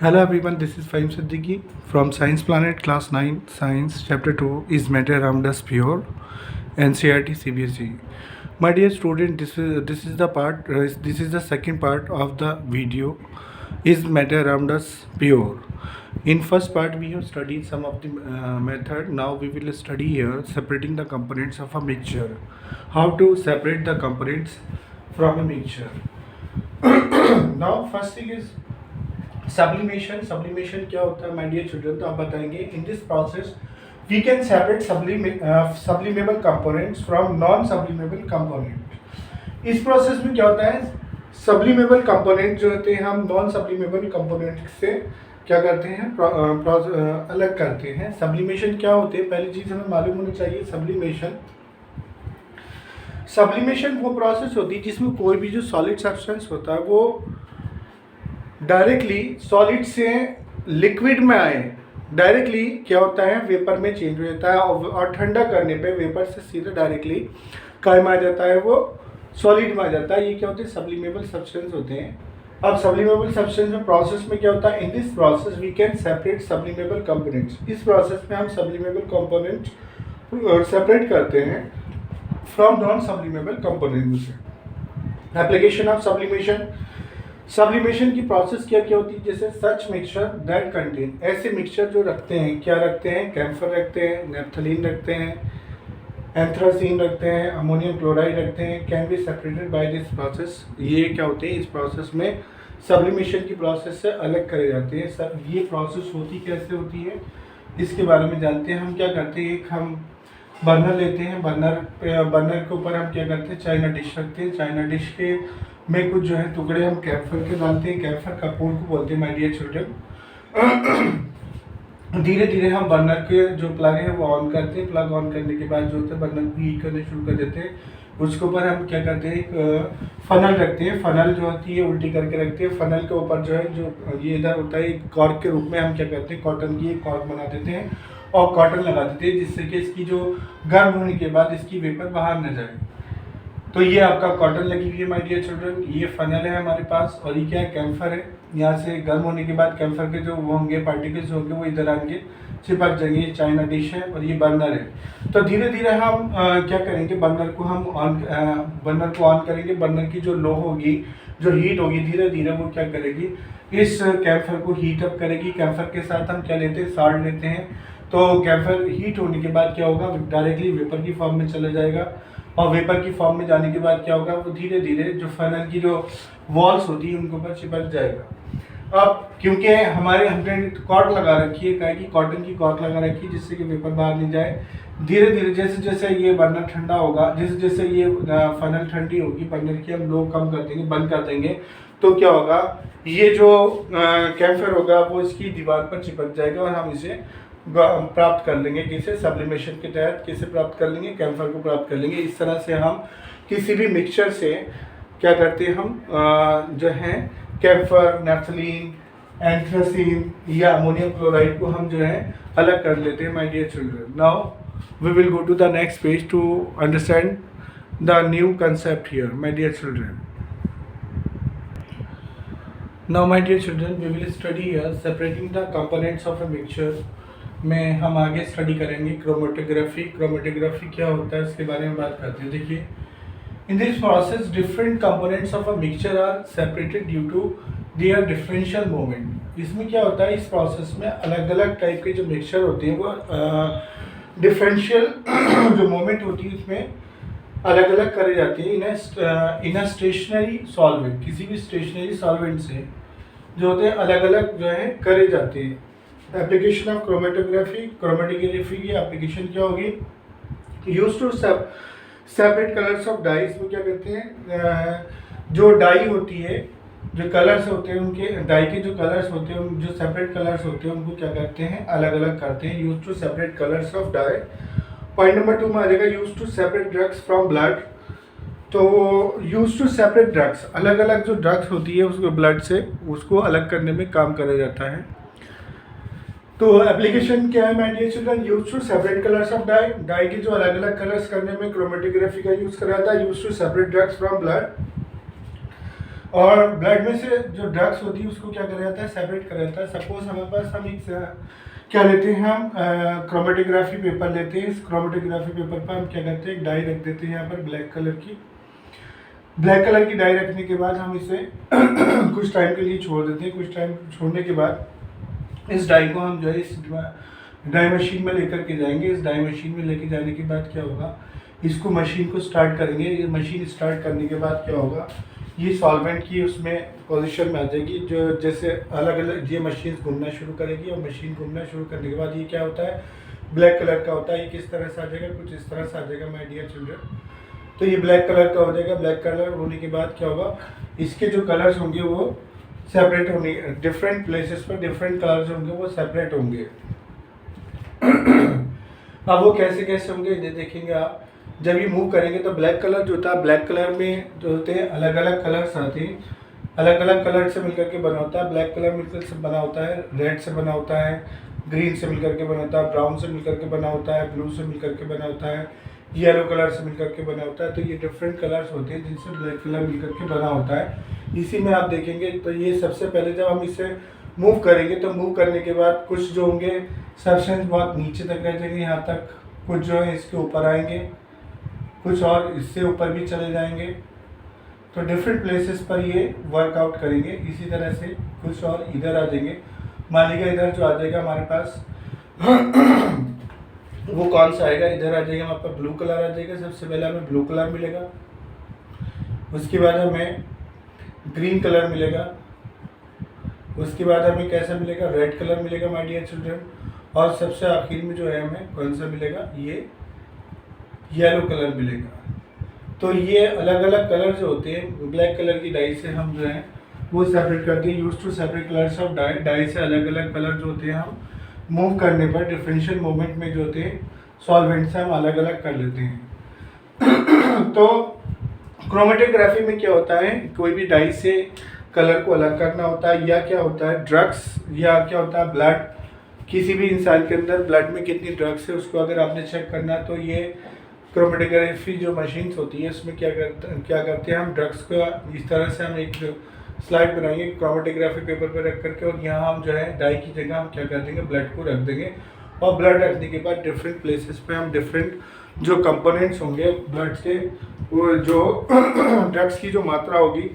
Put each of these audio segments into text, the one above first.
Hello everyone, this is Fahim Siddiqui from Science Planet Class 9 Science Chapter 2 is Matter Around Us Pure NCERT CBSE. My dear student, this is the part this is the second part of the video is Matter Around Us Pure. In first part we have studied some of the method. Now we will study here separating the components of a mixture. How to separate the components from a mixture. Now first thing is sublimation क्या होता है my dear children, तो आप बताएंगे in this process we can separate sublimable components from non sublimable component. इस process में क्या होता है, सब्लिमेबल कंपोनेंट जो होते हैं हम नॉन सब्लिमेबल कंपोनेंट से क्या करते हैं, अलग करते हैं। सब्लिमेशन क्या होते हैं, पहली चीज़ हमें मालूम होनी चाहिए। सब्लिमेशन वो प्रोसेस होती है जिसमें कोई भी जो सॉलिड सब्सटेंस होता है वो डायरेक्टली सॉलिड से लिक्विड में आए, डायरेक्टली क्या होता है वेपर में चेंज हो जाता है और ठंडा करने पे वेपर से सीधे डायरेक्टली काय में आ जाता है, वो सॉलिड में आ जाता है। ये क्या होते हैं, सब्लिमेबल सब्सटेंस होते हैं। अब सब्लिमेबल सब्सटेंस में प्रोसेस में क्या होता है, in this process we can separate sublimable components. इस प्रोसेस में हम सब्लिमेबल कंपोनेंट सेपरेट करते हैं फ्रॉम नॉन सब्लिमेबल कंपोनेंट से। एप्लीकेशन ऑफ सब्लिमेशन की प्रोसेस क्या क्या होती है, जैसे सच मिक्सचर दैट कंटेन, ऐसे मिक्सचर जो रखते हैं, क्या रखते हैं, कैम्फर रखते हैं, नेफ्थलीन रखते हैं, एंथ्रासीन रखते हैं, अमोनियम क्लोराइड रखते हैं, can be separated by this process. ये क्या होते हैं, इस प्रोसेस में सब्लिमेशन की प्रोसेस से अलग करे जाते हैं। सब ये प्रोसेस होती कैसे होती है इसके बारे में जानते हैं। हम क्या करते हैं, एक हम बर्नर लेते हैं, बर्नर के ऊपर हम क्या करते हैं, चाइना डिश रखते हैं। चाइना डिश के में कुछ जो है टुकड़े हम कैम्फर के डालते हैं, कैम्फर कपूर को बोलते हैं माय डियर चिल्ड्रन। धीरे धीरे हम बर्नर के जो प्लग है वो ऑन करते हैं। प्लग ऑन करने के बाद जो होता है बर्नर को हीट करने शुरू कर देते हैं। उसके ऊपर हम क्या करते हैं, एक फनल रखते हैं। फनल जो होती है उल्टी करके रखते हैं। फनल के ऊपर जो है जो ये इधर होता है एक कॉर्क के रूप में हम क्या करते हैं, कॉटन की एक कॉर्क बना देते हैं और कॉटन लगा देते हैं, जिससे कि इसकी जो गर्म होने के बाद इसकी वेपर बाहर न जाए। तो ये आपका कॉटन लगी हुई है माय डियर चिल्ड्रन। ये फनल है हमारे पास और ये क्या है, कैम्फर है। यहाँ से गर्म होने के बाद कैम्फर के जो वो होंगे पार्टिकल्स होंगे वो इधर आएंगे, चिपक जाएंगे। ये चाइना डिश है और ये बर्नर है। तो धीरे धीरे हम क्या करेंगे, बर्नर को ऑन करेंगे। बर्नर की जो लो होगी, जो हीट होगी, धीरे धीरे वो क्या करेगी, इस कैम्फर को हीट अप करेगी। कैम्फर के साथ हम क्या लेते हैं, साल्ट लेते हैं। तो कैम्फर हीट होने के बाद क्या होगा, डायरेक्टली वेपर की फॉर्म में चला जाएगा और वेपर की फॉर्म में जाने के बाद क्या होगा, वो धीरे धीरे जो फनल की जो वॉल्स होती है उनके ऊपर चिपक जाएगा। अब क्योंकि हमने कॉर्क लगा रखी है, क्या की कॉटन की कॉर्क लगा रखी है, जिससे कि वेपर बाहर नहीं जाए। धीरे धीरे जैसे जैसे ये बर्नर ठंडा होगा, जैसे जैसे ये फनल ठंडी होगी, बर्नर की हम लो कम कर देंगे, बंद कर देंगे, तो क्या होगा, ये जो कैम्फर होगा वो इसकी दीवार पर चिपक जाएगा और हम इसे प्राप्त कर लेंगे। किसे, सब्लिमेशन के तहत किसे प्राप्त कर लेंगे, कैम्फर को प्राप्त कर लेंगे। इस तरह से हम किसी भी मिक्सचर से क्या करते हैं, हम जो है कैम्फर, नेफ्थलीन, एंथ्रासीन या अमोनियम क्लोराइड को हम जो है अलग कर लेते हैं my dear children. Now we will go to the next page to understand the new concept here my dear children. Now my dear children, we will study here separating the components of a mixture। में हम आगे study करेंगे chromatography. Chromatography क्या होता है इसके बारे में बात करते हैं। देखिए, in this process different components of a mixture are separated due to their differential moment. इसमें क्या होता है, इस प्रोसेस में अलग अलग टाइप के जो मिक्सचर होते हैं वो डिफरेंशियल जो मोमेंट होती है उसमें अलग अलग करे जाती है इन अ स्टेशनरी सॉल्वेंट। किसी भी स्टेशनरी सॉल्वेंट से जो होते हैं अलग अलग जो है करे जाते हैं। एप्लीकेशन ऑफ क्रोमेटोग्राफी की एप्लीकेशन क्या होगी, use to separate colours of dyes. वो क्या कहते हैं, जो डाई होती है, जो कलर्स होते हैं उनके डाई के जो कलर्स होते हैं, जो सेपरेट कलर्स होते हैं उनको क्या करते हैं, अलग अलग करते हैं। Use to separate colours of dye. Point number 2 में आ जाएगा use to separate drugs from blood. तो यूज टू सेपरेट ड्रग्स, अलग अलग जो ड्रग्स होती है उसको ब्लड से उसको अलग करने में काम करा जाता है। तो एप्लीकेशन क्या है my dear children, use to separate colours of dye. Dye के जो अलग अलग कलर्स करने में क्रोमेटोग्राफी का यूज करा जाता है। Use to separate drugs from blood. और ब्लड में से जो ड्रग्स होती है उसको क्या करा जाता है, सेपरेट करा जाता है। सपोज हमारे पास हम एक क्या लेते हैं, हम क्रोमेटोग्राफी पेपर लेते हैं। इस क्रोमेटोग्राफी पेपर पर हम क्या करते हैं, एक डाई रख देते हैं यहाँ पर ब्लैक कलर की। ब्लैक कलर की डाई रखने के बाद हम इसे कुछ टाइम के लिए छोड़ देते हैं। कुछ टाइम छोड़ने के बाद इस डाई को हम जो है इस डाई मशीन में लेकर के जाएंगे। इस डाई मशीन में लेके जाने के बाद क्या होगा, इसको मशीन को स्टार्ट करेंगे। ये मशीन स्टार्ट करने के बाद क्या होगा, ये सॉल्वेंट की उसमें पोजीशन में आ जाएगी। जो जैसे अलग अलग ये मशीन घूमना शुरू करेगी और मशीन घूमना शुरू करने के बाद ये क्या होता है, ब्लैक कलर का होता है। ये किस तरह से आ जाएगा, कुछ इस तरह से आ जाएगा माय डियर चिल्ड्रन। तो ये ब्लैक कलर का हो जाएगा। ब्लैक कलर होने के बाद क्या होगा, इसके जो कलर्स होंगे वो सेपरेट होंगे। डिफरेंट प्लेसेस पर डिफरेंट कलर्स होंगे, वो सेपरेट होंगे। अब वो कैसे कैसे होंगे ये देखेंगे आप। जब ये मूव करेंगे तो ब्लैक कलर जो होता है, ब्लैक कलर में जो होते हैं अलग अलग कलर्स आते हैं, अलग अलग कलर से मिलकर के बना होता है। ब्लैक कलर मिलकर से बना होता है, रेड से बना होता है, ग्रीन से मिलकर के बना होता है, ब्राउन से मिलकर के बना होता है, ब्लू से मिलकर के बना होता है, येलो कलर से मिलकर के बना होता है। तो ये डिफरेंट कलर्स होते हैं जिनसे ब्लैक कलर मिलकर के बना होता है। इसी में आप देखेंगे तो ये सबसे पहले जब हम इसे मूव करेंगे तो मूव करने के बाद कुछ जो होंगे सब्सटेंस बहुत नीचे तक रह जाएंगे, यहाँ तक। कुछ जो है इसके ऊपर आएंगे, कुछ और इससे ऊपर भी चले जाएंगे। तो डिफरेंट प्लेसेस पर ये वर्कआउट करेंगे। इसी तरह से कुछ और इधर आ जाएंगे। मान लीजिए इधर जो आ जाएगा हमारे पास वो कौन सा आएगा, इधर आ जाएगा हमारे पास ब्लू कलर आ जाएगा। सबसे पहले हमें ब्लू कलर मिलेगा, उसके बाद हमें ग्रीन कलर मिलेगा, उसके बाद हमें कैसा मिलेगा, रेड कलर मिलेगा माय डियर चिल्ड्रन। और सबसे आखिर में जो है हमें कौन सा मिलेगा, ये येलो कलर मिलेगा। तो ये अलग अलग कलर जो होते हैं ब्लैक कलर की डाई से हम जो है वो सेपरेट करते हैं। Use to separate colours of dye. Dye से अलग अलग कलर जो होते हैं हम मूव करने पर डिफरेंशियल मूवमेंट में जो होते हैं सॉल्वेंट से हम अलग अलग कर लेते हैं। तो क्रोमेटोग्राफी में क्या होता है, कोई भी डाई से कलर को अलग करना होता है, या क्या होता है ड्रग्स, या क्या होता है ब्लड। किसी भी इंसान के अंदर ब्लड में कितनी ड्रग्स है उसको अगर आपने चेक करना है तो ये क्रोमेटोग्राफी जो मशीन्स होती है उसमें क्या करते हैं हम ड्रग्स को इस तरह से हम एक स्लाइड बनाएंगे क्रोमेटोग्राफी पेपर पर रख करके, और यहाँ हम जो है डाई की जगह हम क्या कर देंगे, ब्लड को रख देंगे। और ब्लड रखने के बाद डिफरेंट प्लेसेस पे हम डिफरेंट जो कंपोनेंट्स होंगे ब्लड के, वो जो ड्रग्स की जो मात्रा होगी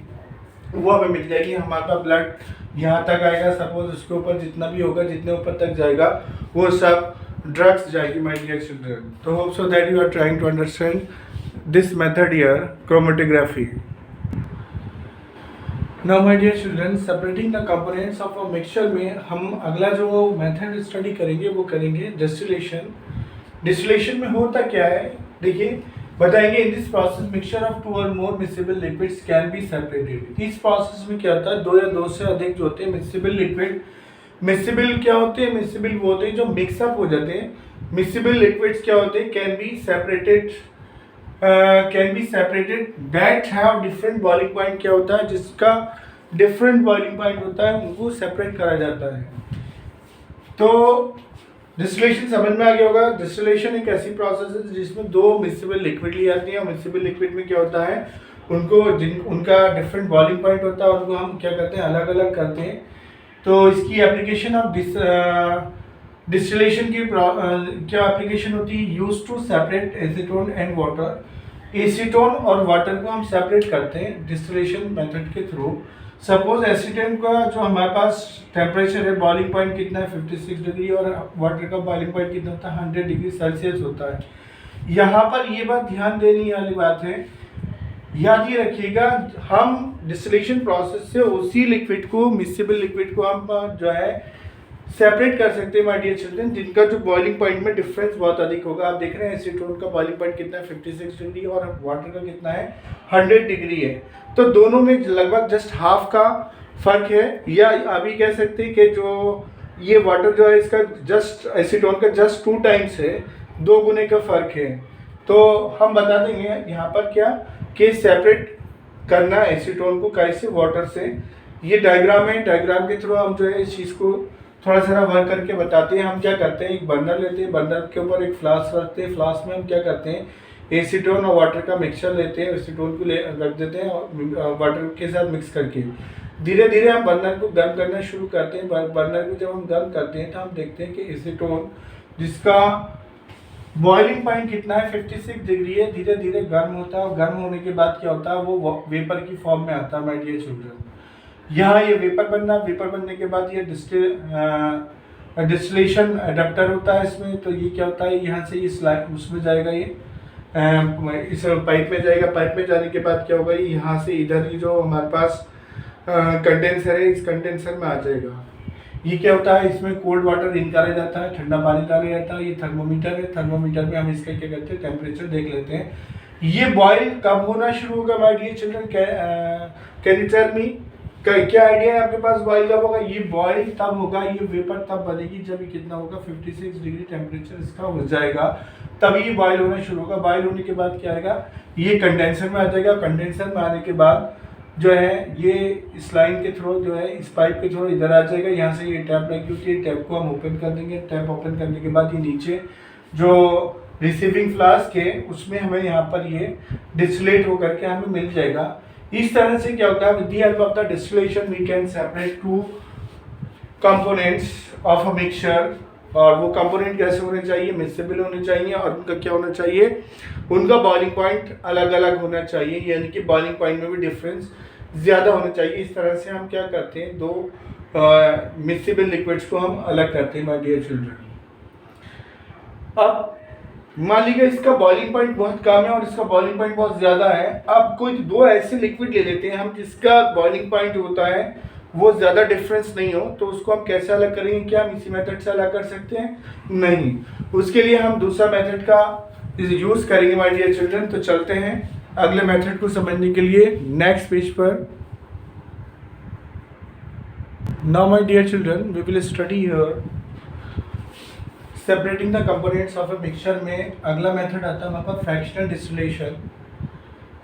वो हमें मिल जाएगी। हमारे पास ब्लड यहाँ तक आएगा, सपोज उसके ऊपर जितना भी होगा, जितने ऊपर तक जाएगा वो सब ड्रग्स जाएगी माय डियर चिल्ड्रन। तो hope so that you are trying to understand this method here, chromatography. Now my dear children, separating the components of a mixture में हम अगला जो मेथड स्टडी करेंगे वो करेंगे डिस्टिलेशन। डिस्टिलेशन में होता क्या है देखिए, बताएंगे in this process mixture of two और more mixable liquids can be separated. इस प्रोसेस में क्या होता है, दो या दो से अधिक जो होते हैं मिक्सेबल लिक्विड, मिक्सेबल क्या होते हैं, मिक्सेबल वो होते हैं जो मिक्सअप हो जाते हैं। मिक्सेबल लिक्विड्स क्या होते हैं, can be separated that have different boiling point. क्या होता है, जिसका डिफरेंट बॉइलिंग पॉइंट होता है उनको सेपरेट करा जाता है। तो डिस्टिलेशन समझ में आ गया होगा। डिस्टिलेशन एक ऐसी प्रोसेस है जिसमें दो मिक्सेबल लिक्विड ली जाती है। मिक्सेबल लिक्विड में क्या होता है, उनका डिफरेंट बॉइलिंग पॉइंट होता है, उनको हम क्या करते हैं, अलग अलग करते हैं। तो इसकी एप्लीकेशन ऑफ डिस्टिलेशन की क्या एप्लीकेशन होती है, use to separate acetone and water. Acetone और वाटर को हम सेपरेट करते हैं डिस्टिलेशन मेथड के थ्रू। सपोज एसीटोन का जो हमारे पास टेम्परेचर है, बॉइलिंग पॉइंट कितना है 56 डिग्री, और वाटर का बॉइलिंग पॉइंट कितना होता है 100 डिग्री सेल्सियस होता है। यहाँ पर ये बात ध्यान देने वाली बात है, याद ये रखिएगा, हम डिस्टिलेशन प्रोसेस से उसी लिक्विड को, मिक्सेबल लिक्विड को हम जो है सेपरेट कर सकते हैं माय डियर चिल्ड्रन, जिनका जो बॉइलिंग पॉइंट में डिफरेंस बहुत अधिक होगा। आप देख रहे हैं एसीटोन का बॉइलिंग पॉइंट कितना है 56 डिग्री, और वाटर का कितना है 100 डिग्री है। तो दोनों में लगभग जस्ट हाफ का फर्क है, या अभी कह सकते हैं कि जो ये वाटर जो है इसका जस्ट एसीटोन का जस्ट 2 टाइम्स है, 2 गुने का फर्क है। तो हम बता देंगे यहाँ पर क्या कि सेपरेट करना एसीटोन को कैसे, वाटर से। ये डायग्राम है, डायग्राम के थ्रू हम जो है इस चीज़ को थोड़ा सा वर्क करके बताते हैं। हम क्या करते हैं, एक बर्नर लेते हैं, बर्नर के ऊपर एक फ्लास्क रखते हैं, फ्लास्क में हम क्या करते हैं, एसीटोन और वाटर का मिक्सचर लेते हैं, एसीटोन को रख देते हैं और वाटर के साथ मिक्स करके धीरे धीरे हम बर्नर को गर्म करना शुरू करते हैं। बर्नर को जब हम गर्म करते हैं तो हम देखते हैं कि एसीटोन जिसका बॉइलिंग पॉइंट कितना है 56 डिग्री है, धीरे धीरे गर्म होता है और गर्म होने के बाद क्या होता है वो वेपर की फॉर्म में आता है माय डियर चिल्ड्रन। यहाँ ये वेपर बनने के बाद ये डिस्टिलेशन एडाप्टर होता है इसमें। तो ये क्या होता है यहाँ से ये स्लाइड उसमें जाएगा, ये इस पाइप में जाएगा। पाइप में जाने के बाद क्या होगा, यहाँ से इधर ही जो हमारे पास कंडेंसर है इस कंडेंसर में आ जाएगा। ये क्या होता है, इसमें कोल्ड वाटर इन करा जाता है, ठंडा पानी डाला जाता है। ये थर्मोमीटर है, थर्मोमीटर में हम इसका क्या करते हैं टेम्परेचर देख लेते हैं। ये बॉईल कब होना शुरू होगा my dear children, can you tell me, क्या आइडिया है आपके पास बॉईल कब होगा? ये बॉईल तब होगा, ये वेपर तब बनेगी जब ये कितना होगा 56 डिग्री टेम्परेचर इसका हो जाएगा, तभी ये बॉईल होना शुरू होगा। बॉईल होने के बाद क्या आएगा, ये कंडेंसर में आ जाएगा। कंडेंसर में आने के बाद जो है ये इस लाइन के थ्रू जो है इस पाइप के थ्रू इधर आ जाएगा। यहाँ से ये टैप लगी होती है, टैप को हम ओपन कर देंगे। टैप ओपन करने के बाद ये नीचे जो रिसीविंग फ्लास्क है उसमें हमें यहाँ पर ये डिस्टिलेट होकर के हमें मिल जाएगा। इस तरह से क्या होता है, with the help of the distillation we can separate two components of a mixture. और वो कंपोनेंट कैसे होने चाहिए, मिक्सेबल होने चाहिए और उनका क्या होना चाहिए, उनका बॉइलिंग पॉइंट अलग अलग होना चाहिए, यानी कि बॉइलिंग पॉइंट में भी डिफरेंस ज़्यादा होना चाहिए। इस तरह से हम क्या करते हैं, दो मिक्सेबल लिक्विड्स को हम अलग करते हैं माय डियर चिल्ड्रन। अब मान लीजिए इसका बॉइलिंग पॉइंट बहुत कम है और इसका बॉइलिंग पॉइंट बहुत ज़्यादा है। अब कोई दो ऐसे लिक्विड ले लेते हैं हम जिसका बॉइलिंग पॉइंट होता है वो ज़्यादा डिफरेंस नहीं हो, तो उसको हम कैसे अलग करेंगे? क्या हम इसी मेथड से अलग कर सकते हैं? नहीं, उसके लिए हम दूसरा मेथड का यूज़ करेंगे माय डियर चिल्ड्रन। तो चलते हैं अगले मेथड को समझने के लिए नेक्स्ट पेज पर। Now my dear children we will study here separating the components of a mixture में अगला मेथड आता है हमारे पास फ्रैक्शनल डिस्टिलेशन।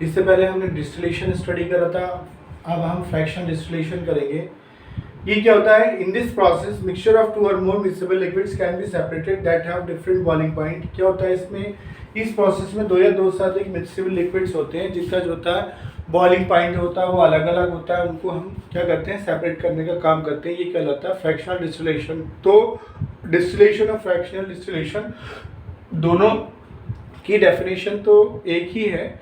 इससे पहले हमने डिस्टिलेशन स्टडी करा था, अब हम फ्रैक्शनल डिस्टिलेशन करेंगे। ये क्या होता है, in this process mixture of two और more mixable liquids can be separated that have different boiling point. क्या होता है इसमें, इस प्रोसेस में दो या दो से अधिक मिक्सेबल लिक्विड्स होते हैं जिनका जो होता है बॉइलिंग पॉइंट होता है वो अलग अलग होता है, उनको हम क्या करते हैं सेपरेट करने का काम करते हैं। ये कहलाता है फ्रैक्शनल डिस्टिलेशन। तो डिस्टिलेशन और फ्रैक्शनल डिस्टिलेशन दोनों की डेफिनेशन तो एक ही है,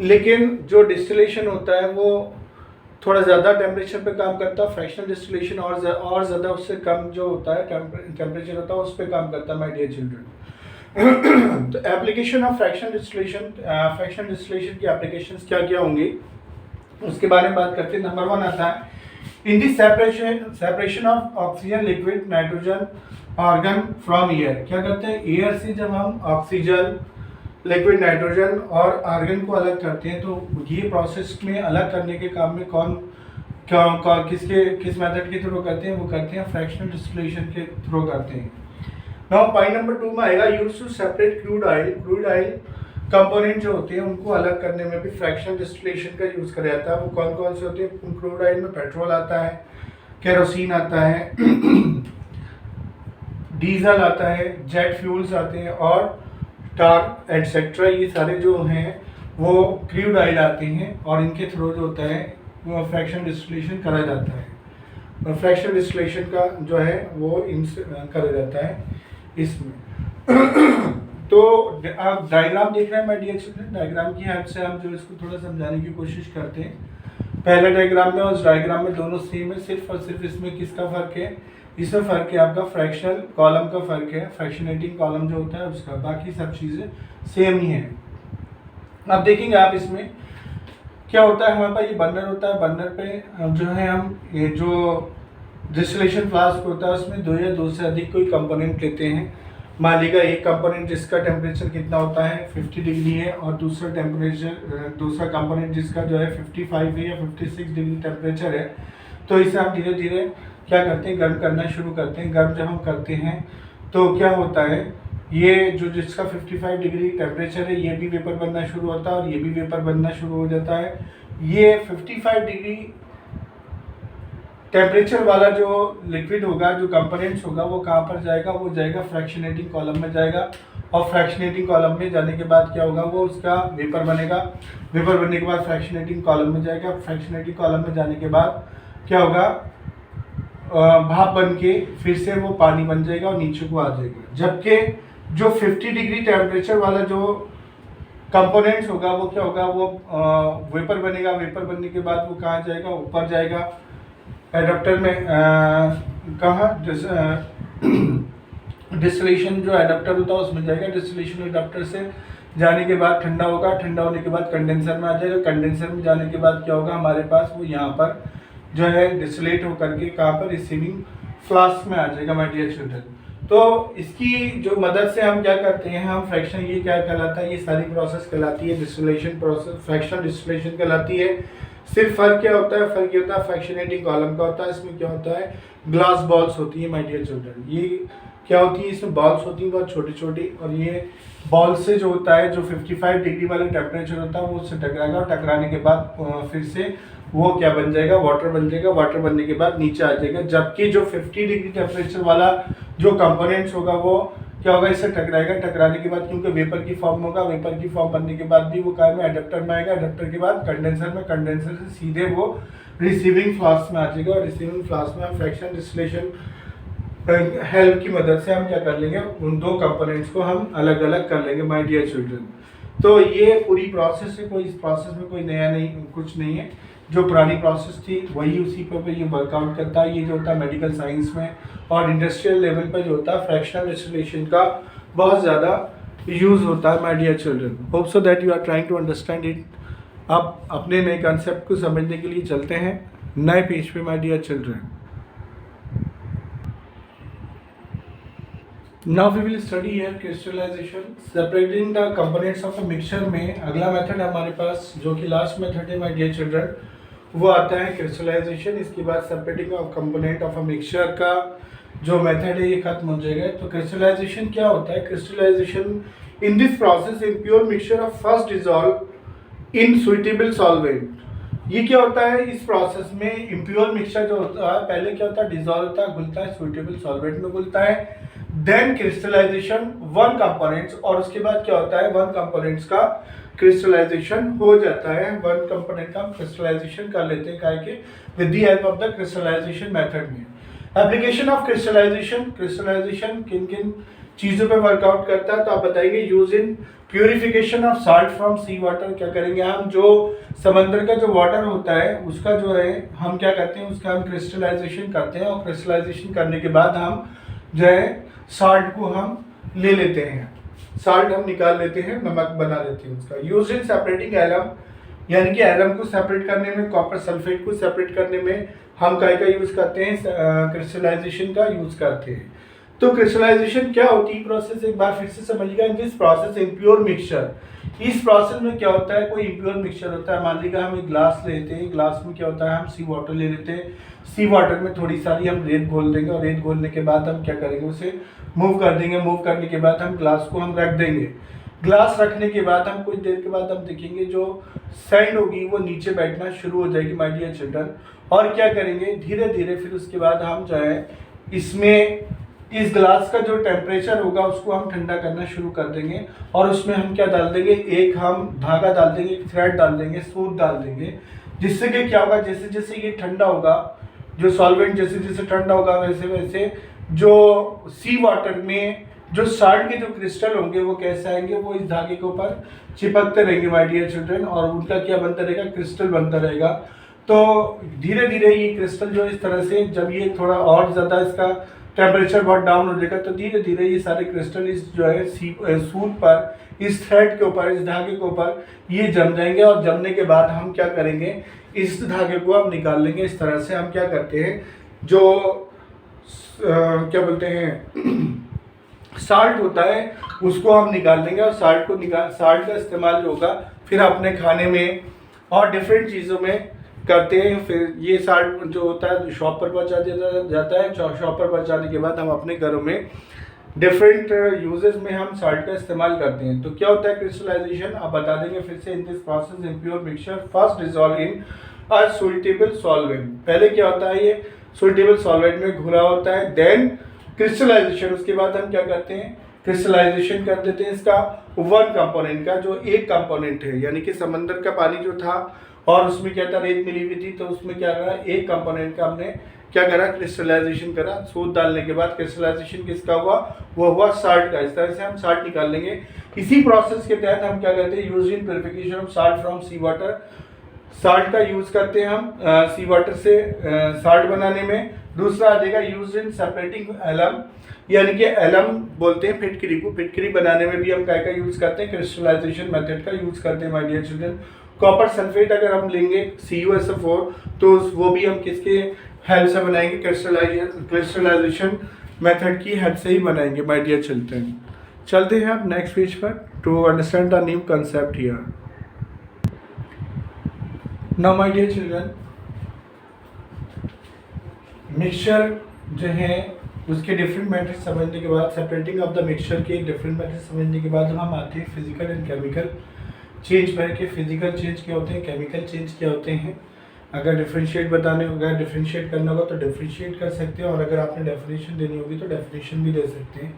लेकिन जो डिस्टिलेशन होता है वो थोड़ा ज़्यादा टेम्परेचर पे काम करता है, फ्रैक्शनल डिस्टिलेशन और ज़्यादा उससे कम जो होता है टेम्परेचर होता है उस पर काम करता है माय डियर चिल्ड्रन। तो एप्लीकेशन ऑफ फ्रैक्शनल डिस्टिलेशन की एप्लीकेशंस क्या क्या होंगी उसके बारे में बात करते हैं। नंबर 1 आता है in the separation of oxygen liquid nitrogen argon from air. क्या करते हैं, एयर से जब हम ऑक्सीजन लिक्विड नाइट्रोजन और आर्गन को अलग करते हैं तो ये प्रोसेस में अलग करने के काम में किस मेथड के थ्रू करते हैं, वो करते हैं फ्रैक्शनल डिस्टिलेशन के थ्रू करते हैं। नाउ पॉइंट नंबर 2 में आएगा use to separate crude oil component जो होते हैं उनको अलग करने में भी फ्रैक्शनल डिस्टिलेशन का यूज किया जाता है। वो कौन कौन से होते हैं, क्रूड ऑयल में पेट्रोल आता है, केरोसिन आता है, डीजल आता है, जेट फ्यूल्स आते हैं और टार एटसेट्रा, ये सारे जो हैं वो क्रूड ऑयल आते हैं और इनके थ्रू जो होता है वो फ्रैक्शनल डिस्टिलेशन करा जाता है। और फ्रैक्शनल डिस्टिलेशन का जो है वो इनसे करा जाता है इसमें। तो आप डायग्राम देख रहे हैं माय डियर चिल्ड्रन, डायग्राम की हेल्प से हम जो इसको थोड़ा समझाने की कोशिश करते हैं। पहले डायग्राम में और उस डायग्राम में दोनों सेम है, सिर्फ और सिर्फ इसमें किसका फ़र्क है, इसमें फ़र्क है आपका फ्रैक्शनल कॉलम का फ़र्क है, फ्रैक्शनेटिंग कॉलम जो होता है उसका, बाकी सब चीज़ें सेम ही हैं। अब देखेंगे आप इसमें क्या होता है, हमारे पास ये बर्नर होता है, बर्नर पे जो है हम ये जो डिस्टिलेशन फ्लास्क होता है उसमें दो या दो से अधिक कोई कंपोनेंट लेते हैं। मान लीजिए एक कंपोनेंट जिसका टेम्परेचर कितना होता है 50 डिग्री है और दूसरा कंपोनेंट जिसका जो है 55 है या 56 डिग्री टेम्परेचर है। तो इसे हम धीरे धीरे क्या करते हैं, गर्म करना शुरू करते हैं। गर्म जब हम करते हैं तो क्या होता है, ये जो जिसका 55 डिग्री टेम्परेचर है ये भी वेपर बनना शुरू होता है और ये भी वेपर बनना शुरू हो जाता है। ये 55 डिग्री टेम्परेचर वाला जो लिक्विड होगा, जो कंपोनेंट्स होगा, वो कहाँ पर जाएगा, वो जाएगा फ्रैक्शनेटिंग कॉलम में जाएगा। और फ्रैक्शनेटिंग कॉलम में जाने के बाद क्या होगा, वो उसका वेपर बनेगा। वेपर बनने के बाद फ्रैक्शनेटिंग कॉलम में जाएगा। फ्रैक्शनेटिंग कॉलम में जाने के बाद क्या होगा, भाप बन के फिर से वो पानी बन जाएगा और नीचे को आ जाएगा। जबकि जो 50 डिग्री टेम्परेचर वाला जो कंपोनेंट्स होगा, वो क्या होगा, वो वेपर बनेगा। वेपर बनने के बाद वो कहाँ जाएगा, ऊपर जाएगा एडाप्टर में। कहाँ, डिस्टिलेशन जो एडाप्टर होता है उसमें जाएगा। डिस्टिलेशन एडाप्टर से जाने के बाद ठंडा होगा। ठंडा होने के बाद कंडेंसर में आ जाएगा। कंडेंसर में जाने के बाद क्या होगा, हमारे पास वो यहाँ पर जो है डिस्टिलेट होकर के कहाँ पर, रिसीविंग फ्लास्क में आ जाएगा माय डियर चिल्ड्रन। तो इसकी जो मदद से हम क्या करते हैं, हम फ्रैक्शन, ये क्या कहलाता है, ये सारी प्रोसेस कहलाती है डिस्टिलेशन प्रोसेस, फ्रैक्शनल डिस्टिलेशन कहलाती है। सिर्फ फर्क क्या होता है, फर्क ये होता है फ्रैक्शनेटिंग कॉलम का होता है। इसमें क्या होता है, ग्लास बॉल्स होती है माय डियर चिल्ड्रन। ये क्या होती है, इसमें बॉल्स होती हैं बहुत छोटी छोटी, और ये बॉल से जो होता है, जो 55 डिग्री वाला टेम्परेचर होता है, वो उससे टकराएगा। और टकराने के बाद फिर से वो क्या बन जाएगा, वाटर बन जाएगा। वाटर बनने के बाद नीचे आ जाएगा। जबकि जो 50 डिग्री टेम्परेचर वाला जो कंपोनेंट्स होगा, वो क्या होगा, इससे टकराएगा। टकराने के बाद क्योंकि वेपर की फॉर्म होगा, वेपर की फॉर्म बनने के बाद भी वो क्या में, एडाप्टर में आएगा। एडाप्टर के बाद कंडेंसर में, कंडेंसर से सीधे वो रिसीविंग फ्लास्क में आ जाएगा। और रिसीविंग फ्लास्क में हम फ्रैक्शन डिस्टिलेशन हेल्प की मदद से हम क्या कर लेंगे, उन दो कंपोनेंट्स को हम अलग अलग कर लेंगे माय डियर चिल्ड्रन। तो ये पूरी प्रोसेस है, कोई इस प्रोसेस में कोई नया नहीं, कुछ नहीं है। जो पुरानी प्रोसेस थी वही उसी पर ये वर्कआउट करता है। ये जो होता है मेडिकल साइंस में और इंडस्ट्रियल लेवल पर जो होता है, फ्रैक्शनल डिस्टिलेशन का बहुत ज़्यादा यूज़ होता है my dear children. Hope so that you are trying to understand it. अब अपने नए कॉन्सेप्ट को समझने के लिए चलते हैं नए पेज पे my dear children. Now we will study here crystallization, separating the components of a mixture में अगला मेथड हमारे पास, जो कि लास्ट मेथड है माय डियर चिल्ड्रन, वो आता है क्रिस्टलाइजेशन। इसके बाद separating of component of a mixture का जो मेथड है ये खत्म हो जाएगा। तो क्रिस्टलाइजेशन क्या होता है, crystallization in this process impure mixture of first dissolve in suitable solvent. ये क्या होता है, इस प्रोसेस में इम्प्योर मिक्सचर जो होता है, पहले क्या होता है, डिसॉल्व होता है, घुलता है, सुइटेबल सॉल्वेंट में घुलता है। देन क्रिस्टलाइजेशन वन कंपोनेंट्स, और उसके बाद क्या होता है, वन कंपोनेंट्स का क्रिस्टलाइजेशन हो जाता है। वन कंपोनेंट का क्रिस्टलाइजेशन कर लेते हैं काहे के, with the help of the crystallization method में। एप्लीकेशन ऑफ क्रिस्टलाइजेशन, क्रिस्टलाइजेशन किन किन चीज़ों पे वर्कआउट करता है, तो आप बताएंगे use in purification of salt from sea water. क्या करेंगे हम, जो समंदर का जो वाटर होता है उसका जो है हम क्या करते हैं, उसका हम क्रिस्टलाइजेशन करते हैं। और क्रिस्टलाइजेशन करने के बाद हम जो है साल्ट को हम ले लेते हैं, साल्ट हम निकाल लेते हैं, नमक बना लेते हैं उसका। यूज इन सेपरेटिंग एलम, यानी कि एलम को सेपरेट करने में, कॉपर सल्फेट को सेपरेट करने में हम काय का यूज़ करते हैं, क्रिस्टलाइजेशन का यूज़ करते हैं। तो क्रिस्टलाइजेशन क्या होती है प्रोसेस, एक बार फिर से समझिएगा। इन दिस प्रोसेस इम्प्योर मिक्सचर, इस प्रोसेस में क्या होता है, कोई इम्प्योर मिक्सचर होता है। मान लीजिए हम एक ग्लास लेते हैं, ग्लास में क्या होता है, हम सी वाटर ले लेते हैं। सी वाटर में थोड़ी सारी हम रेत घोल देंगे, और रेत घोलने के बाद हम क्या करेंगे, उसे मूव कर देंगे। मूव करने के बाद हम ग्लास को हम रख देंगे। ग्लास रखने के बाद हम कुछ देर के बाद हम देखेंगे जो सैंड होगी वो नीचे बैठना शुरू हो जाएगी माय डियर चिल्ड्रन। और क्या करेंगे, धीरे धीरे फिर उसके बाद हम जो है इसमें इस ग्लास का जो टेम्परेचर होगा उसको हम ठंडा करना शुरू कर देंगे। और उसमें हम क्या डाल देंगे, एक हम धागा डाल देंगे, एक थ्रेड डाल देंगे, सूत डाल देंगे। जिससे कि क्या होगा, जैसे जैसे ये ठंडा होगा, जो सॉल्वेंट जैसे जैसे ठंडा होगा, वैसे वैसे जो सी वाटर में जो साल्ट के जो क्रिस्टल होंगे वो कैसे आएंगे, वो इस धागे के ऊपर चिपकते रहेंगे माय डियर चिल्ड्रन। और उनका क्या बनता रहेगा, क्रिस्टल बनता रहेगा। तो धीरे धीरे ये क्रिस्टल जो इस तरह से, जब ये थोड़ा और ज़्यादा इसका टेम्परेचर बहुत डाउन हो जाएगा, तो धीरे धीरे ये सारे क्रिस्टल इस जो है सूत पर, इस थ्रेड के ऊपर, इस धागे के ऊपर ये जम जाएंगे। और जमने के बाद हम क्या करेंगे, इस धागे को हम निकाल लेंगे। इस तरह से हम क्या करते हैं, जो क्या बोलते हैं साल्ट होता है उसको हम निकाल देंगे। और साल्ट का इस्तेमाल जो होगा फिर अपने खाने में और डिफरेंट चीज़ों में करते हैं। फिर ये साल्ट जो होता है शॉप पर पहुंचा दिया जाता है। शॉप पर पहुंचाने के बाद हम अपने घरों में डिफरेंट यूजेस में हम साल्ट का इस्तेमाल करते हैं। तो क्या होता है क्रिस्टलाइजेशन, आप बता देंगे फिर से। इन this process impure mixture first dissolve in a suitable solvent. पहले क्या होता है, ये सुटेबल सॉल्वेंट में घुला होता है। देन क्रिस्टलाइजेशन, उसके बाद हम क्या करते हैं, क्रिस्टलाइजेशन कर देते हैं इसका वन कंपोनेंट का, जो एक कंपोनेंट है, यानी कि समंदर का पानी जो था और उसमें क्या था, रेत मिली हुई थी, तो उसमें क्या करा, एक कंपोनेंट का हमने क्या करा, क्रिस्टलाइजेशन करा। सूद डालने के बाद क्रिस्टलाइजेशन किसका हुआ, वो हुआ साल्ट का। इस तरह से हम साल्ट निकाल लेंगे। इसी प्रोसेस के तहत हम क्या करते हैं, use in purification of salt from sea water, salt का यूज करते हैं हम सी वाटर से साल्ट बनाने में। दूसरा आ जाएगा यूज इन सेपरेटिंग एलम, यानी कि एलम बोलते हैं फिटकरी को, फिटकरी बनाने में भी हम क्या का यूज करते हैं, क्रिस्टलाइजेशन मेथड का यूज करते हैं my dear children. Copper sulphate अगर हम लेंगे CuSO4, तो वो भी हम किसके हेल्प से बनाएंगे, क्रिस्टलाइजेशन मेथड की हेल्प से ही बनाएंगे माय डियर चिल्ड्रन। चलते हैं अब नेक्स्ट पेज पर to understand the new concept here. Now my dear children, mixture जो है उसके डिफरेंट मेथड समझने के बाद, सेपरेटिंग ऑफ द मिक्सचर के डिफरेंट मेथड समझने के बाद हम आते हैं फिजिकल एंड केमिकल चेंज पर के। फिजिकल चेंज क्या होते हैं, केमिकल चेंज क्या होते हैं। अगर डिफरेंशिएट बताने होगा, डिफरेंशिएट करना होगा तो डिफरेंशिएट कर सकते हैं, और अगर आपने डेफिनेशन देनी होगी तो डेफिनेशन भी दे सकते हैं।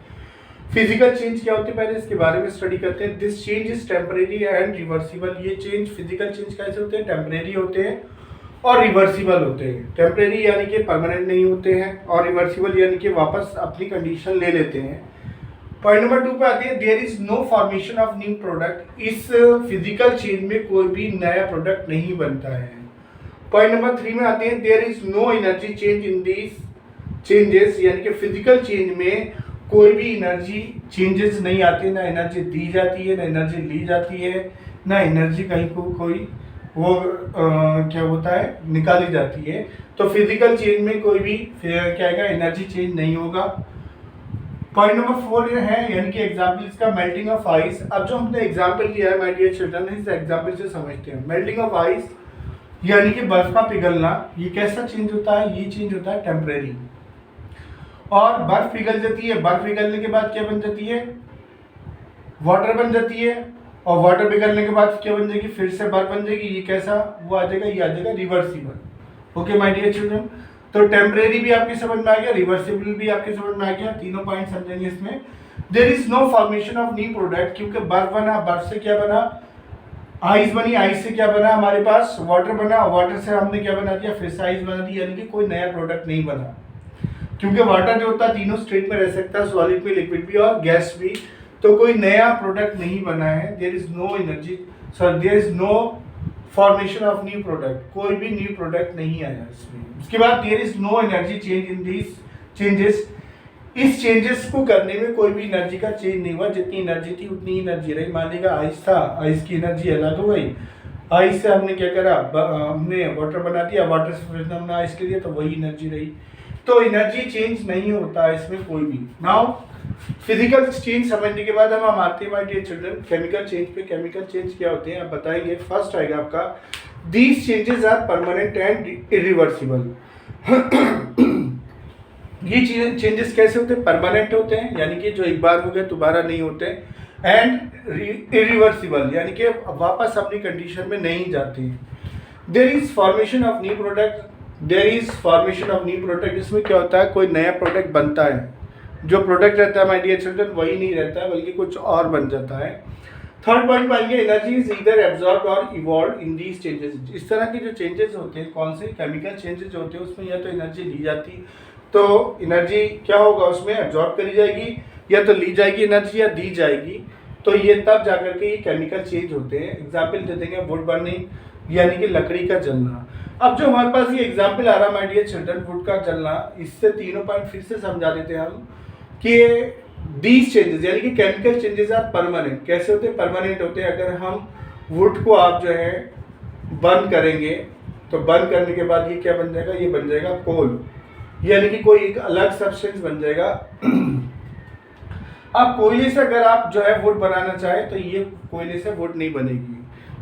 फिजिकल चेंज क्या होती है, पहले इसके बारे में स्टडी करते हैं। This change is temporary and reversible. ये चेंज, फिजिकल चेंज कैसे होते हैं, टेम्परेरी होते हैं और रिवर्सिबल होते हैं। टेम्परेरी यानी कि परमानेंट नहीं होते हैं, और रिवर्सिबल यानी कि वापस अपनी कंडीशन ले लेते हैं। पॉइंट नंबर 2 पे आते हैं, there is no formation of new product. इस फिजिकल चेंज में कोई भी नया प्रोडक्ट नहीं बनता है। पॉइंट नंबर 3 में आते हैं, there is no energy change in these changes, यानी कि फिजिकल चेंज में कोई भी एनर्जी चेंजेस नहीं आती, ना एनर्जी दी जाती है, ना एनर्जी ली जाती है, ना एनर्जी कहीं को कोई वो क्या होता है, निकाली जाती है। तो फिजिकल चेंज में कोई भी क्या है, एनर्जी चेंज नहीं होगा। पॉइंट नंबर 4 ये है, यानी कि एग्जांपल इसका मेल्टिंग ऑफ आइस। अब जो हमने एग्जांपल लिया है माय डियर चिल्ड्रन, इस एग्जांपल से समझते हैं। मेल्टिंग ऑफ आइस यानी कि बर्फ का पिघलना, ये कैसा चेंज होता है, ये चेंज होता है टेम्परेरी। और बर्फ पिघल जाती है, बर्फ पिघलने के बाद क्या बन जाती है, वाटर बन जाती है, और वाटर पिघलने के बाद क्या बन जाएगी, फिर से बर्फ बन जाएगी। ये कैसा वो आ जाएगा, ये आ जाएगा reversible. Okay my dear children, तो टेम्परेरी भी आपकी समझ में आ गया, रिवर्सिबल भी आपकी समझ में आ गया। तीनों पॉइंट समझेंगे इसमें। There is no formation of new product, क्योंकि बर्फ बना, बर्फ से क्या बना, आइस बनी, आइस से क्या बना हमारे पास, वाटर बना, वाटर से हमने क्या बना दिया, फिर से आइस बना दी, यानी कि कोई नया प्रोडक्ट नहीं बना। क्योंकि वाटर जो होता है तीनों स्टेट में रह सकता है, सॉलिड भी, लिक्विड भी और गैस भी, तो कोई नया प्रोडक्ट नहीं बना है। There is no energy, sorry there is no formation of new product, कोई भी न्यू प्रोडक्ट नहीं आया इसमें। उसके बाद there is no energy change in this changes. इस चेंजेस को करने में कोई भी एनर्जी का चेंज नहीं हुआ, जितनी एनर्जी थी उतनी ही एनर्जी रही। मान लीजिए आइस था, आइस की एनर्जी अलग हो गई, आइस से हमने क्या करा, हमने वाटर बना दिया, वाटर से फिर हमने आइस ले लिया, तो वही एनर्जी रही। तो एनर्जी चेंज नहीं होता है इसमें कोई भी। नाउ फिजिकल चेंज समझने के बाद हम आते हैं my dear children chemical change पे। केमिकल चेंज क्या होते हैं आप बताएंगे। फर्स्ट आएगा आपका, these changes are permanent and irreversible. ये चेंजेस कैसे होते हैं, परमानेंट होते हैं, यानी कि जो एक बार हो गए दोबारा नहीं होते, एंड इरिवर्सिबल यानी कि वापस अपनी कंडीशन में नहीं जाते। There is formation of new product, there is formation of new product, इसमें क्या होता है, कोई नया प्रोडक्ट बनता है। जो प्रोडक्ट रहता है माय डियर चिल्ड्रन वही नहीं रहता है, बल्कि कुछ और बन जाता है। थर्ड पॉइंट पाएंगे, एनर्जी इज ईदर एब्जॉर्ब और इवॉल्व इन दीज चेंजेस। इस तरह के जो चेंजेस होते हैं, कौन से केमिकल चेंजेस होते हैं, उसमें या तो एनर्जी ली जाती, तो एनर्जी क्या होगा उसमें, एब्जॉर्ब करी जाएगी, या तो ली जाएगी एनर्जी या दी जाएगी। तो ये तब जाकर के ये केमिकल चेंज होते हैं। एग्जाम्पल दे देंगे, वुड बर्निंग यानी कि लकड़ी का जलना। अब जो हमारे पास ये एग्जाम्पल आ रहा है माय डियर चिल्ड्रन, वुड का जलना, इससे तीनों पॉइंट फिर से समझा देते हैं हम कि दीज चेंजेस यानी कि केमिकल चेंजेस आर परमानेंट। कैसे होते हैं, परमानेंट होते हैं। अगर हम वुड को आप जो है बर्न करेंगे, तो बर्न करने के बाद ये क्या बन जाएगा, ये बन जाएगा कोल, यानी कि कोई एक अलग सब्सटेंस बन जाएगा। अब कोयले से अगर आप जो है वुड बनाना चाहे, तो ये कोयले से वुड नहीं बनेगी।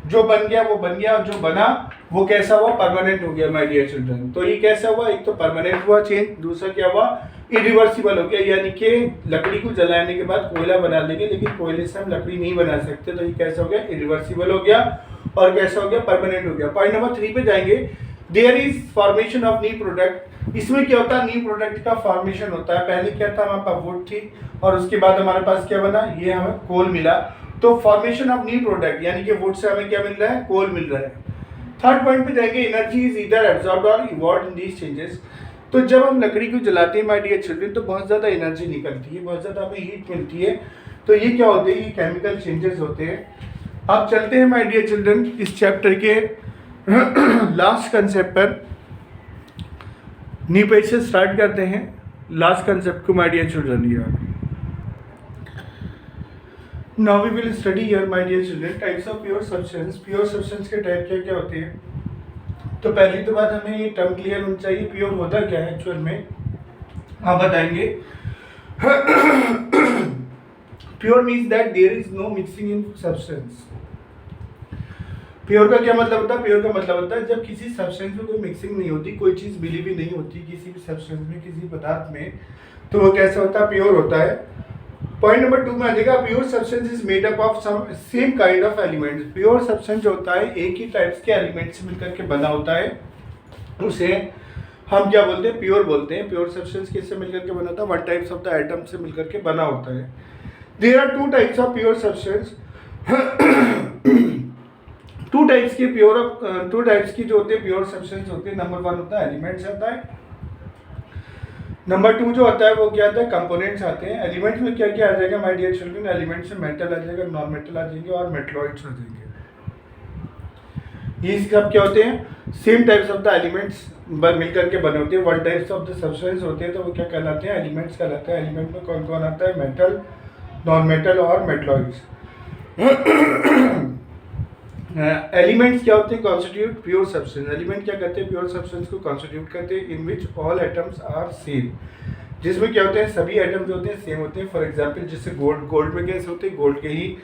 जो बन गया वो बन गया, और जो बना वो कैसा हुआ, परमानेंट हो गया माय डियर चिल्ड्रन। तो ये कैसा हुआ, एक तो परमानेंट हुआ चेंज, दूसरा क्या हुआ, इरिवर्सिबल हो गया, यानी कि लकड़ी को जलाने के बाद कोयला बना लेंगे, लेकिन कोयले से हम लकड़ी नहीं बना सकते। तो ये कैसा हो गया, इरिवर्सिबल हो गया, और कैसा हो गया, परमानेंट हो गया। पॉइंट नंबर 3 पे जाएंगे, there is formation of new product. इसमें क्या होता है, न्यू प्रोडक्ट का फॉर्मेशन होता है। पहले क्या था, हमारे पास वुड थी और उसके बाद हमारे पास क्या बना, ये हमें कोल मिला। तो फॉर्मेशन ऑफ न्यू प्रोडक्ट यानी कि वुड से हमें क्या मिल रहा है, कोल मिल रहा है। थर्ड पॉइंट पे जाएंगे, एनर्जी इज ईदर एब्जॉर्ब्ड और इवॉल्व्ड इन दीज चेंजेस। तो जब हम लकड़ी को जलाते हैं माय डियर चिल्ड्रन, तो बहुत ज़्यादा एनर्जी निकलती है, बहुत ज़्यादा हमें हीट मिलती है। तो ये क्या होते हैं, ये केमिकल चेंजेस होते हैं। अब चलते हैं माय डियर चिल्ड्रन इस चैप्टर के लास्ट कंसेप्ट पर। न्यू पेज से स्टार्ट करते हैं लास्ट कंसेप्ट को माय डियर चिल्ड्रन। यार now we will study here my dear children types of pure substance. Pure substance के टाइप क्या क्या होते हैं। तो पहली तो बात हमें ये टर्म क्लियर होनी चाहिए, प्योर होता क्या है एक्चुअल में, आप बताएंगे। Pure means that there is no mixing in substance. Pure का क्या मतलब होता है, प्योर का मतलब होता है जब किसी सब्सटेंस में कोई मिक्सिंग नहीं होती, कोई चीज़ मिली भी नहीं होती किसी भी सब्सटेंस में, किसी पदार्थ में, तो वो कैसा होता है, प्योर होता है। पॉइंट नंबर 2 में आ जाएगा, pure substance is made up of some same kind of elements. Pure substance जो होता है एक ही टाइप्स के एलिमेंट्स से मिलकर के बना होता है, उसे हम क्या बोलते हैं, प्योर बोलते हैं। प्योर सब्सटेंस किससे मिलकर के बना होता है, one types of the atom से मिलकर के बना होता है। There are two types of pure substance. Two types की जो होते हैं प्योर सब्सटेंस होते हैं। नंबर 1 होता है एलिमेंट्स आता है, नंबर 2 जो होता है वो क्या आता है, कंपोनेंट्स आते हैं। एलिमेंट्स में क्या क्या आ जाएगा माय डियर चिल्ड्रन, एलिमेंट्स में मेटल आ जाएगा, नॉन मेटल आ जाएंगे और मेटलॉइड्स आ जाएंगे। ये सब क्या होते हैं, same types of the elements मिलकर के बने होते हैं। One types of the substance होते हैं, तो वो क्या कहलाते हैं, एलिमेंट्स कहलाते हैं। एलिमेंट में कौन कौन आता है, मेटल, नॉन मेटल और मेटलॉइड्स। एलिमेंट्स क्या होते हैं, कॉन्स्टिट्यूट प्योर सब्सटेंस। एलिमेंट क्या करते हैं, प्योर सब्सटेंस को कॉन्स्टिट्यूट करते हैं, in which all atoms are same. जिसमें क्या होते हैं, सभी एटम जो होते हैं सेम होते हैं। फॉर एग्जांपल जैसे गोल्ड में कैसे होते हैं, गोल्ड के ही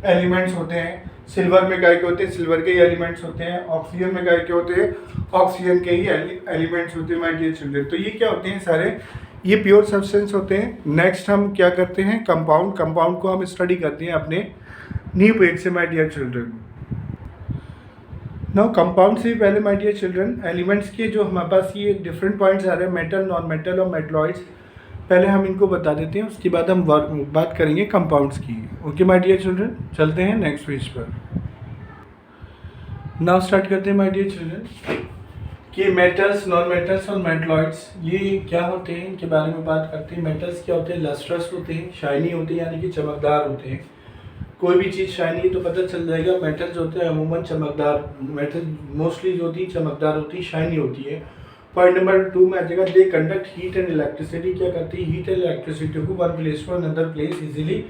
एलिमेंट्स होते हैं। सिल्वर में काय के होते हैं, सिल्वर के ही एलिमेंट्स होते हैं। ऑक्सीजन में काय के होते हैं, ऑक्सीजन के ही एलिमेंट्स होते हैं माय डियर चिल्ड्रन। तो ये क्या होते हैं सारे, ये प्योर सब्सटेंस होते हैं। नेक्स्ट हम क्या करते हैं, कंपाउंड। कंपाउंड को हम स्टडी करते हैं अपने न्यू पेज से my dear children. Now compound से पहले माय डियर चिल्ड्रन एलिमेंट्स के जो हमारे पास ये डिफरेंट पॉइंट्स आ रहे हैं, मेटल, नॉन मेटल और मेटलॉइड्स, पहले हम इनको बता देते हैं, उसके बाद हम बात करेंगे कंपाउंड्स की। ओके माय डियर चिल्ड्रन, चलते हैं नेक्स्ट पेज पर। नाउ स्टार्ट करते हैं माय डियर चिल्ड्रन कि मेटल्स, नॉन मेटल्स और मेटलॉइड्स ये क्या होते हैं, इनके बारे में बात करते हैं। मेटल्स क्या होते हैं, लस्ट्रस होते हैं, शाइनी होते हैं यानी कि चमकदार होते हैं। कोई भी चीज़ शाइनी है तो पता चल जाएगा। मेटल्स होते हैं अमूमन चमकदार, मेटल मोस्टली जो होती है चमकदार होती है, शाइनी होती है। पॉइंट नंबर 2 में आ जाएगा, they conduct heat and electricity. क्या करती है, हीट एंड इलेक्ट्रिसिटी को one place to another place easily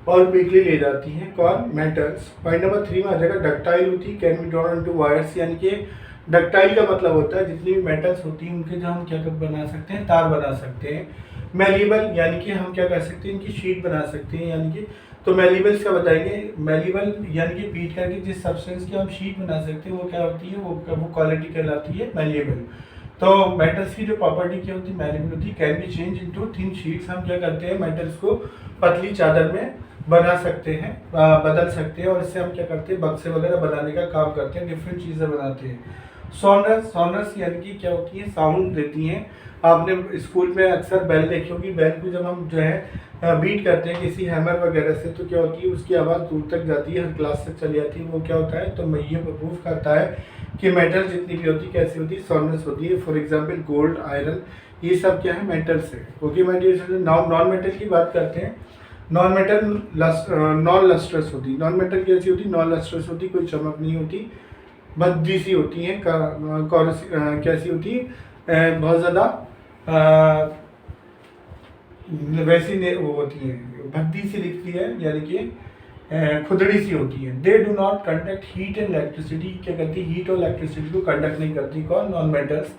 और क्विकली ले जाती हैं। कौन, मेटल्स। पॉइंट नंबर 3 में आ जाएगा, डक्टाइल होती है, can be drawn into wires. यानी कि डक्टाइल का मतलब होता है जितनी भी मेटल्स होती हैं उनके जो हम क्या बना सकते हैं, तार बना सकते हैं। मेलिबल यानी कि हम क्या कर सकते हैं, इनकी शीट बना सकते हैं। यानी कि तो मेलिबल्स का बताएंगे। मेलिबल यानी कि पीट करके जिस सब्सटेंस की हम शीट बना सकते हैं वो क्या होती है, वो क्वालिटी कहलाती है मेलिबल। तो मेटल्स की जो प्रॉपर्टी क्या होती है, मेलिबल होती है। Can be change into thin sheets. हम क्या करते हैं, मेटल्स को पतली चादर में बना सकते हैं, बदल सकते हैं, और इससे हम क्या करते हैं, बक्से वगैरह बनाने का काम करते हैं, डिफरेंट चीज़ें बनाते हैं। सोनर्स यानी कि क्या होती है, साउंड देती हैं। आपने स्कूल में अक्सर बेल देखी होगी, बेल को जब हम जो है बीट करते हैं किसी हैमर वगैरह से, तो क्या होती है, उसकी आवाज़ दूर तक जाती है, हर क्लास तक चली जाती है। वो क्या होता है, तो मैं ये प्रूव करता है कि मेटल जितनी भी होती है कैसी होती है, सोनर्स होती है। फॉर एग्जाम्पल गोल्ड, आयरन, ये सब क्या है, मेटल्स है। Okay my dear children, now non metal की बात करते हैं। नॉन मेटल नॉन लस्ट्रस होती है। नॉन मेटल कैसी होती है, नॉन लस्ट्रस होती, कोई चमक नहीं होती, भद्दी सी होती है। कैसी होती है, बहुत ज़्यादा वैसी वो होती है, भद्दी सी दिखती है, यानी कि खुदड़ी सी होती है। They do not conduct heat and electricity. क्या करती है, हीट और इलेक्ट्रिसिटी को कंडक्ट नहीं करती। कौन, non metals.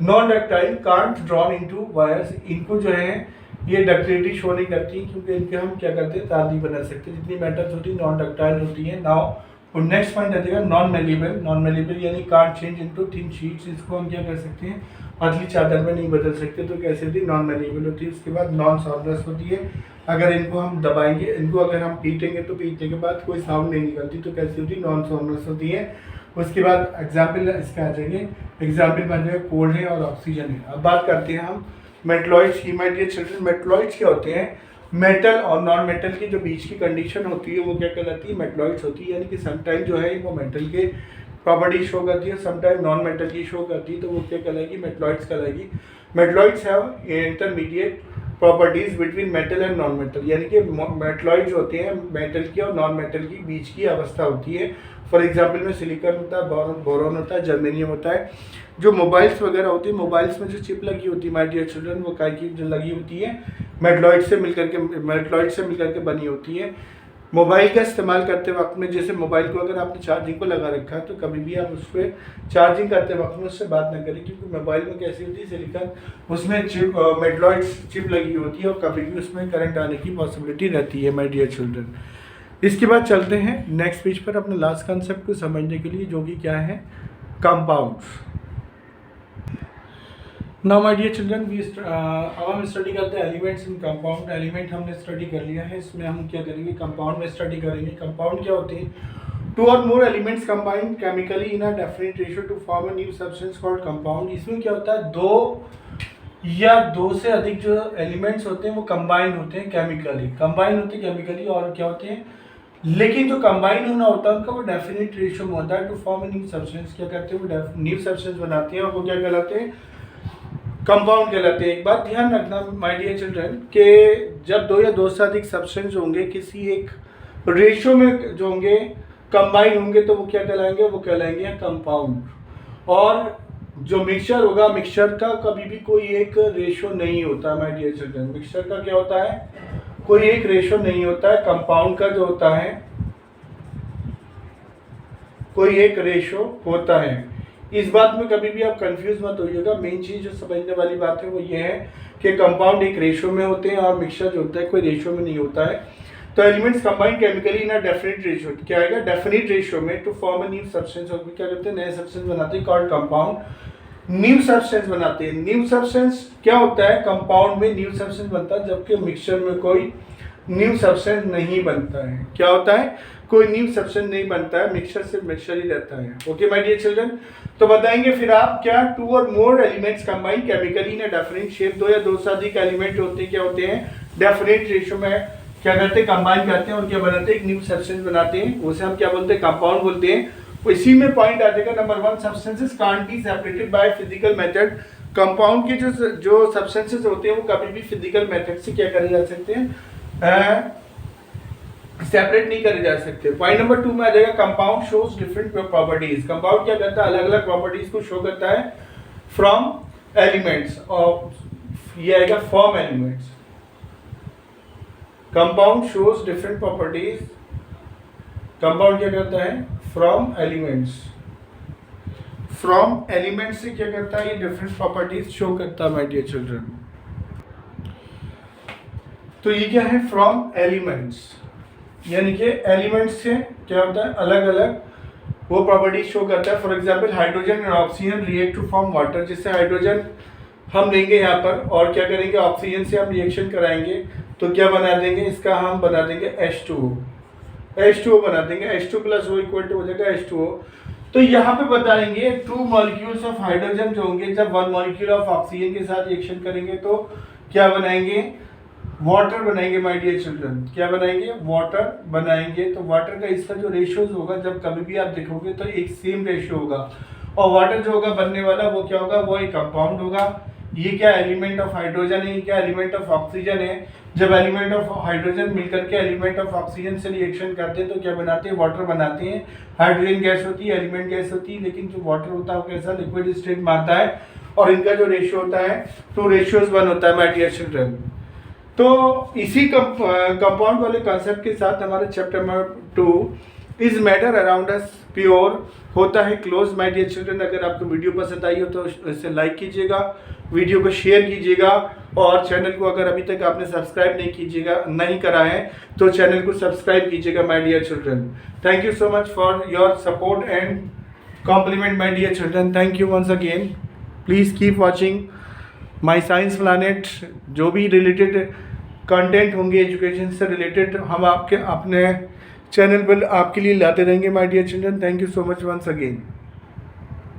Non ductile, can't drawn into wires. इनको जो है ये डक्टिलिटी शो नहीं करती, क्योंकि इनके हम क्या करते हैं, तार नहीं बना सकते। जितनी मेटल्स होती है नॉन डक्टाइल होती है। नाउ और नेक्स्ट पॉइंट आ जाएगा नॉन मेलिबल। नॉन मेलिबल यानी can't change into thin sheets. इसको हम क्या कर सकते हैं, पतली चादर में नहीं बदल सकते, तो कैसे होती है, नॉन मेलिबल होती है। उसके बाद नॉन सोनरस होती है। अगर इनको हम दबाएंगे, इनको अगर हम पीटेंगे तो पीटने के बाद कोई साउंड नहीं निकलती, तो कैसी होती है, नॉन सोनरस होती है। उसके बाद एग्जाम्पल इसका आ जाएंगे, एग्जाम्पल बन जाएगा कोल्ड है और ऑक्सीजन है। अब बात करते हैं हम मेटलॉइड्स की। माय डियर चिल्ड्रन, मेटलॉइड्स क्या होते हैं? मेटल और नॉन मेटल की जो बीच की कंडीशन होती है वो क्या कहलाती है? मेटलॉइड्स होती है। यानी कि समटाइम जो है वो मेटल के प्रॉपर्टी शो करती है, समटाइम नॉन मेटल की शो करती है, तो वो क्या कहलाएगी? मेटलॉइड्स कहलाएगी। Metalloids have intermediate properties between metal and non metal, यानी कि मेटलॉइड्स होते हैं मेटल की और नॉन मेटल की बीच की अवस्था होती है। फॉर एग्जाम्पल में सिलिकॉन होता है, बोरॉन होता है, जर्मेनियम होता है। जो मोबाइल्स वगैरह होती है, मोबाइल्स में जो चिप लगी होती है माय डियर चिल्ड्रन, वो काय की जो लगी होती है? मेटलॉइड से मिलकर के बनी होती है। मोबाइल का इस्तेमाल करते वक्त में, जैसे मोबाइल को अगर आपने चार्जिंग को लगा रखा है तो कभी भी आप उस पर चार्जिंग करते वक्त में उससे बात ना करें, क्योंकि मोबाइल में कैसी होती है? सिलिकॉन, उसमें चिप मेटलॉइड्स चिप लगी होती है और कभी भी उसमें करंट आने की पॉसिबिलिटी रहती है माय डियर चिल्ड्रन। इसके बाद चलते हैं नेक्स्ट पेज पर अपने लास्ट कंसेप्ट को समझने के लिए, जो कि क्या है? Compounds. Now my dear children, अब हम स्टडी करते हैं एलिमेंट्स इन कंपाउंड। एलिमेंट हमने स्टडी कर लिया है, इसमें हम क्या करेंगे? कंपाउंड में स्टडी करेंगे। कंपाउंड क्या होते हैं? टू और more elements combined chemically in a definite ratio two form a new substance called compound. इसमें क्या होता है? दो से अधिक जो एलिमेंट्स होते हैं वो कंबाइन होते हैं केमिकली, और क्या होते हैं? लेकिन जो कंबाइन होना होता है उनका वो डेफिनेट रेशियो में होता है to form a new substance. क्या करते हैं? वो न्यू सब्सटेंस बनाते हैं और वो क्या कहलाते हैं? कंपाउंड कहलाते हैं। एक बात ध्यान रखना माय डियर चिल्ड्रन कि जब दो या दो से अधिक सब्सटेंस होंगे किसी एक रेशियो में जो होंगे, कंबाइन होंगे, तो वो क्या कहलाएंगे? वो कहलाएंगे कंपाउंड। और जो मिक्सचर होगा, मिक्सचर का कभी भी कोई एक रेशियो नहीं होता माय डियर चिल्ड्रन। मिक्सचर का क्या होता है? कोई एक रेशियो नहीं होता है। कंपाउंड का जो होता है कोई एक रेशियो होता है। इस बात में कभी भी आप कंफ्यूज मत होइएगा। मेन चीज जो समझने वाली बात है वो ये है कि कंपाउंड एक रेशियो में होते हैं और मिक्सचर जो होता है कोई रेशियो में नहीं होता है। तो elements combine chemically in a definite ratio, क्या आएगा? डेफिनेट रेशियो में to form a new substance. और क्या करते हैं? नए सब्सटेंस बनाते हैं कॉल्ड कंपाउंड। न्यू सब्सटेंस बनाते हैं। न्यू सब्सटेंस क्या होता है? कंपाउंड में न्यू सब्सटेंस बनता है, जबकि मिक्सचर में कोई न्यू सब्सटेंस नहीं बनता है। क्या होता है? कोई न्यू सब्सटेंस नहीं बनता है, मिक्सचर सिर्फ मिक्सचर ही रहता है। ओके माय डियर चिल्ड्रन, तो बताएंगे फिर आप क्या? टू और more elements combine chemically in a definite shape. दो या दो से अधिक एलिमेंट होते हैं, क्या होते हैं? डेफिनेट रेशियो में क्या करते हैं? कंबाइन करते हैं और क्या बनाते हैं? एक न्यू सब्सटेंस बनाते हैं, उसे हम क्या बोलते हैं? कंपाउंड बोलते हैं। इसी में पॉइंट आ जाएगा number 1, substances can't be separated by physical method. Compound के जो सब्सटेंसेस होते हैं वो कभी भी फिजिकल मेथड से क्या करे जा सकते हैं? सेपरेट नहीं करे जा सकते। पॉइंट नंबर 2 में आ जाएगा compound shows different properties. Compound क्या करता है? अलग अलग प्रॉपर्टीज को शो करता है फ्रॉम एलिमेंट्स, और ये आएगा from elements. Compound shows different properties. Compound क्या करता है? From elements. फ्रॉम एलिमेंट्स से क्या करता है? ये डिफरेंट प्रॉपर्टीज शो करता है माय डियर चिल्ड्रन। तो ये क्या है? फ्रॉम एलिमेंट्स, यानी कि एलिमेंट्स से क्या होता है? अलग अलग वो प्रॉपर्टीज शो करता है। फॉर एग्जांपल हाइड्रोजन और oxygen react to form water. जिससे हाइड्रोजन हम लेंगे यहाँ पर और क्या करेंगे? ऑक्सीजन से हम रिएक्शन कराएंगे तो क्या बना देंगे? इसका हम बना देंगे H2O बना देंगे। H2 + O इक्वल टू हो जाएगा H2O। तो यहाँ पे बताएंगे 2 मॉलिक्यूल्स ऑफ हाइड्रोजन जो होंगे जब 1 मॉलिक्यूल ऑफ ऑक्सीजन के साथ रिएक्शन करेंगे तो क्या बनाएंगे? वाटर बनाएंगे माय डियर चिल्ड्रन। क्या बनाएंगे? वाटर बनाएंगे। तो वाटर का इसका जो रेशियोज होगा, जब कभी भी आप देखोगे तो एक सेम रेशियो होगा, और वाटर जो होगा बनने वाला वो क्या होगा? वो एक कंपाउंड होगा। ये क्या? एलिमेंट ऑफ हाइड्रोजन है। ये क्या? एलिमेंट ऑफ ऑक्सीजन है। जब एलिमेंट ऑफ हाइड्रोजन मिलकर के एलिमेंट ऑफ ऑक्सीजन से रिएक्शन करते हैं तो क्या बनाते हैं? वाटर बनाते हैं। हाइड्रोजन गैस होती है, एलिमेंट गैस होती है, लेकिन जो वाटर होता है वो कैसा? लिक्विड स्टेट में आता है, और इनका जो रेशियो होता है तो रेशियोज 1 होता है माय डियर चिल्ड्रन। तो इसी कंपाउंड वाले कॉन्सेप्ट के साथ हमारा chapter number 2 is matter around us pure होता है क्लोज माय डियर चिल्ड्रन। अगर आपको वीडियो पसंद आई हो तो इसे लाइक कीजिएगा, वीडियो को शेयर कीजिएगा, और चैनल को अगर अभी तक आपने सब्सक्राइब नहीं करा है तो चैनल को सब्सक्राइब कीजिएगा my dear children. Thank you so much for your support and compliment my dear children. Thank you once again. Please keep watching My Science Planet. जो भी रिलेटेड कंटेंट होंगे एजुकेशन से रिलेटेड हम आपके अपने channel पर आपके लिए लाते रहेंगे my dear children. Thank you so much once again.